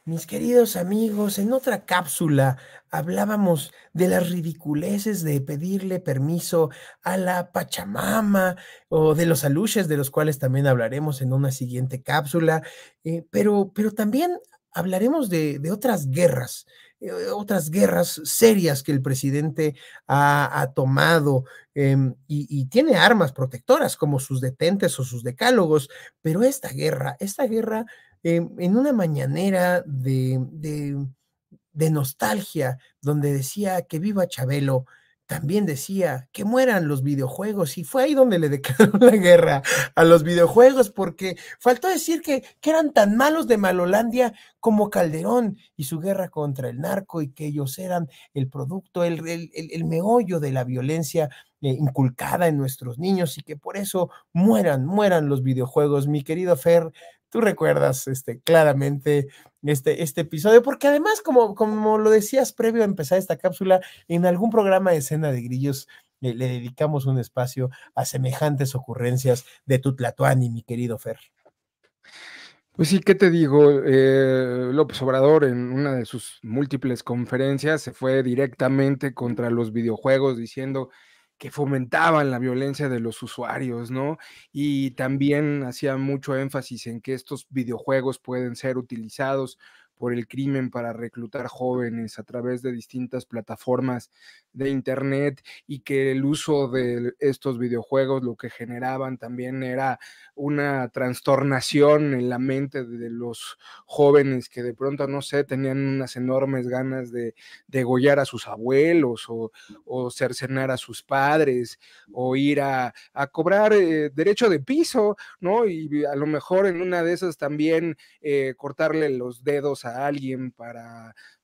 Mis queridos amigos, en otra cápsula hablábamos de las ridiculeces de pedirle permiso a la Pachamama o de los aluches, de los cuales también hablaremos en una siguiente cápsula, pero también hablaremos de otras guerras serias que el presidente ha tomado y tiene armas protectoras como sus detentes o sus decálogos, pero esta guerra en una mañanera de nostalgia, donde decía que viva Chabelo, también decía que mueran los videojuegos, y fue ahí donde le declaró la guerra a los videojuegos, porque faltó decir que eran tan malos de Malolandia como Calderón y su guerra contra el narco, y que ellos eran el producto, el meollo de la violencia inculcada en nuestros niños, y que por eso mueran los videojuegos. Mi querido Fer, tú recuerdas claramente este episodio, porque además, como lo decías previo a empezar esta cápsula, en algún programa de Escena de Grillos le dedicamos un espacio a semejantes ocurrencias de Tutlatuani, mi querido Fer. Pues sí, ¿qué te digo? López Obrador, en una de sus múltiples conferencias, se fue directamente contra los videojuegos, diciendo que fomentaban la violencia de los usuarios, ¿no? Y también hacía mucho énfasis en que estos videojuegos pueden ser utilizados por el crimen para reclutar jóvenes a través de distintas plataformas de internet, y que el uso de estos videojuegos lo que generaban también era una trastornación en la mente de los jóvenes que de pronto, no sé, tenían unas enormes ganas de degollar a sus abuelos o cercenar a sus padres o ir a cobrar derecho de piso, ¿no? Y a lo mejor en una de esas también cortarle los dedos a alguien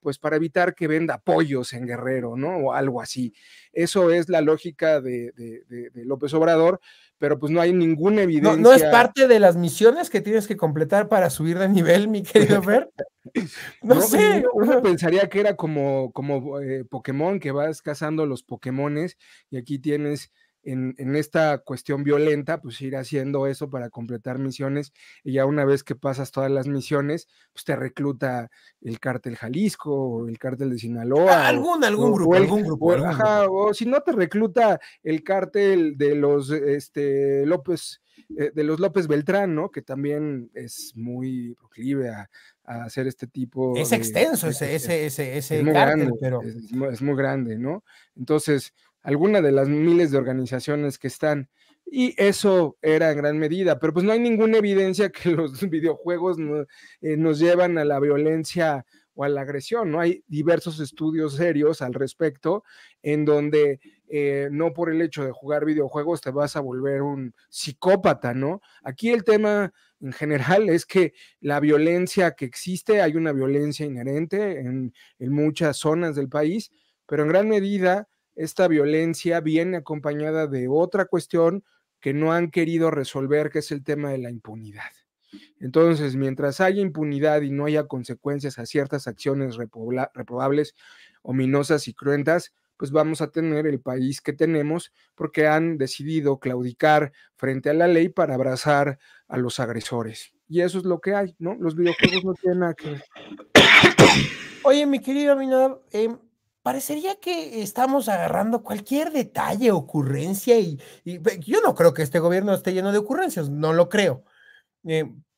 pues para evitar que venda pollos en Guerrero, ¿no? O algo así. Eso es la lógica de López Obrador, pero pues no hay ninguna ¿No es evidencia. parte de las misiones que tienes que completar para subir de nivel, mi querido Fer? No No, pues sé. uno pensaría que era como Pokémon, que vas cazando los Pokémones, y aquí tienes en esta cuestión violenta, pues ir haciendo eso para completar misiones, y ya una vez que pasas todas las misiones, pues te recluta el Cártel Jalisco, o el Cártel de Sinaloa, Algún grupo, algún grupo, algún grupo. o si no te recluta el Cártel de los López, de los López Beltrán, ¿no? Que también es muy proclive a hacer este tipo Es extenso es ese muy grande, cártel, pero es muy grande, ¿no? Entonces, alguna de las miles de organizaciones que están, y eso era en gran medida, pero pues no hay ninguna evidencia que los videojuegos nos llevan a la violencia o a la agresión, ¿no? Hay diversos estudios serios al respecto, en donde no por el hecho de jugar videojuegos te vas a volver un psicópata, ¿no? Aquí el tema en general es que la violencia que existe, hay una violencia inherente en muchas zonas del país, pero en gran medida esta violencia viene acompañada de otra cuestión que no han querido resolver, que es el tema de la impunidad. Entonces, mientras haya impunidad y no haya consecuencias a ciertas acciones reprobables, ominosas y cruentas, pues vamos a tener el país que tenemos, porque han decidido claudicar frente a la ley para abrazar a los agresores. Y eso es lo que hay, ¿no? Los videojuegos no tienen nada que ver. oye, mi querido Aminadab, parecería que estamos agarrando cualquier detalle, ocurrencia, yo no creo que este gobierno esté lleno de ocurrencias, no lo creo.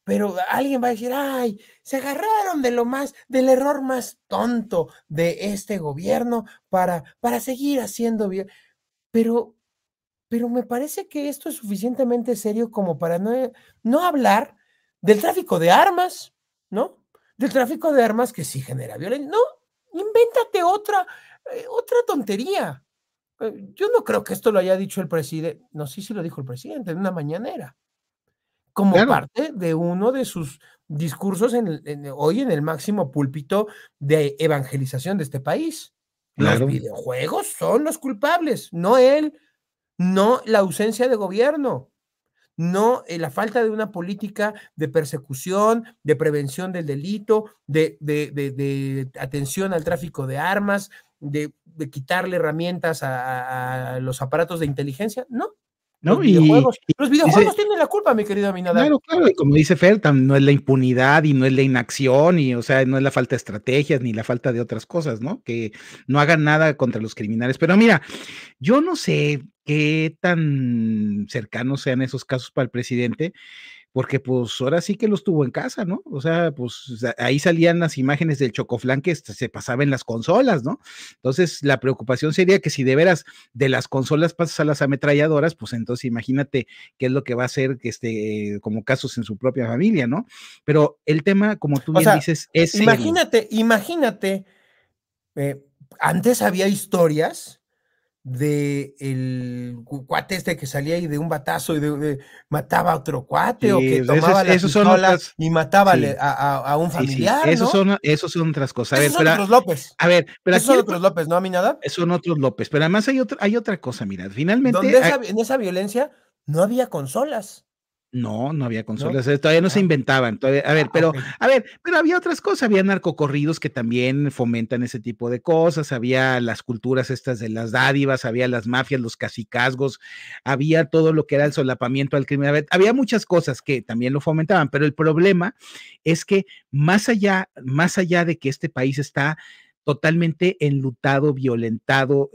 Pero alguien va a decir, ay, se agarraron del error más tonto de este gobierno para seguir haciendo bien. Pero, pero me parece que esto es suficientemente serio como para no hablar del tráfico de armas, ¿no? Del tráfico de armas que sí genera violencia. No, invéntate otra tontería. Yo no creo que esto lo haya dicho el presidente, no sé si lo dijo el presidente en una mañanera, como Claro, parte de uno de sus discursos hoy en el máximo púlpito de evangelización de este país. Los claro. videojuegos son los culpables, no él, no la ausencia de gobierno, no la falta de una política de persecución, de prevención del delito, de atención al tráfico de armas, de quitarle herramientas a los aparatos de inteligencia. No, Los ¿no? Y videojuegos. Los dice, videojuegos tienen la culpa, mi querido Aminadab. claro, claro, y como dice Fer, no es la impunidad y no es la inacción, y o sea, no es la falta de estrategias ni la falta de otras cosas, ¿no? Que no hagan nada contra los criminales. Pero mira, yo no sé qué tan cercanos sean esos casos para el presidente, porque pues ahora sí que los tuvo en casa, ¿no? O sea, pues ahí salían las imágenes del Chocoflán que se pasaba en las consolas, ¿no? Entonces, la preocupación sería que si de veras de las consolas pasas a las ametralladoras, pues entonces imagínate qué es lo que va a hacer como casos en su propia familia, ¿no? Pero el tema, como tú O bien sea, dices, es serio. imagínate, eh, antes había historias de el cuate este que salía y de un batazo y mataba a otro cuate, o Sí, que tomaba la esos son pistola otras, y mataba sí, a un sí, familiar, ¿no? esos son otras cosas. Esos son otros López. Pero Esos aquí son otros López, ¿no, Aminadab? son otros López, pero además hay otra cosa, mira, Donde finalmente, en esa violencia no había consolas, no, no había ¿no? consolas, todavía no se Ah, inventaban, todavía, ok. pero había otras cosas, había narcocorridos que también fomentan ese tipo de cosas, había las culturas estas de las dádivas, había las mafias, los cacicazgos, había todo lo que era el solapamiento al crimen, había muchas cosas que también lo fomentaban, pero el problema es que más allá de que este país está totalmente enlutado, violentado,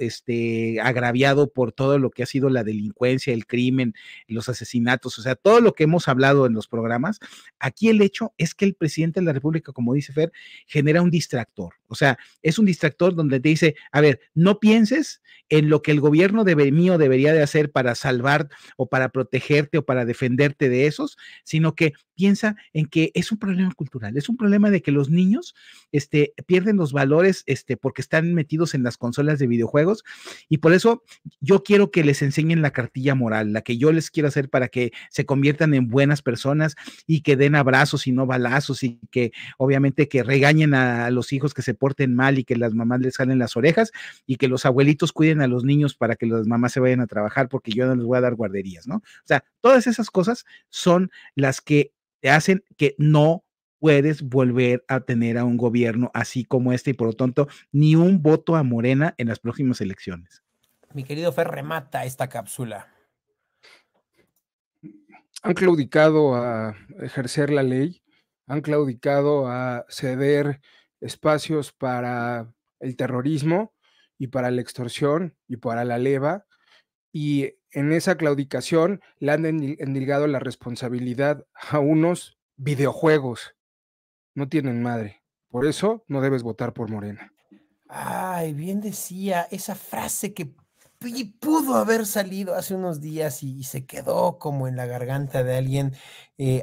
agraviado por todo lo que ha sido la delincuencia, el crimen, los asesinatos, o sea, todo lo que hemos hablado en los programas, aquí el hecho es que el presidente de la República, como dice Fer, genera un distractor, o sea, es un distractor donde te dice, a ver, no pienses en lo que el gobierno mío debería de hacer para salvar o para protegerte o para defenderte de esos, sino que piensa en que es un problema cultural, es un problema de que los niños pierden los valores porque están metidos en las consolas de videojuegos y por eso yo quiero que les enseñen la cartilla moral, la que yo les quiero hacer para que se conviertan en buenas personas y que den abrazos y no balazos y que obviamente que regañen a los hijos que se porten mal y que las mamás les jalen las orejas y que los abuelitos cuiden a los niños para que las mamás se vayan a trabajar porque yo no les voy a dar guarderías, ¿no? O sea, todas esas cosas son las que te hacen que no puedes volver a tener a un gobierno así como este y por lo tanto ni un voto a Morena en las próximas elecciones. Mi querido Fer, remata esta cápsula. Han claudicado a ejercer la ley, han claudicado a ceder espacios para el terrorismo y para la extorsión y para la leva, y en esa claudicación le han endilgado la responsabilidad a unos videojuegos. No tienen madre. Por eso no debes votar por Morena. Ay, bien decía esa frase que pudo haber salido hace unos días y se quedó como en la garganta de alguien.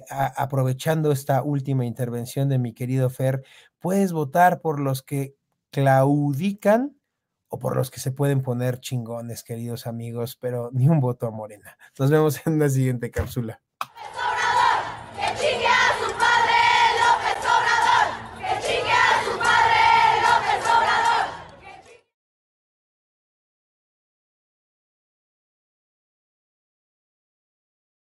Aprovechando esta última intervención de mi querido Fer, puedes votar por los que claudican o por los que se pueden poner chingones, queridos amigos, pero ni un voto a Morena. Nos vemos en la siguiente cápsula.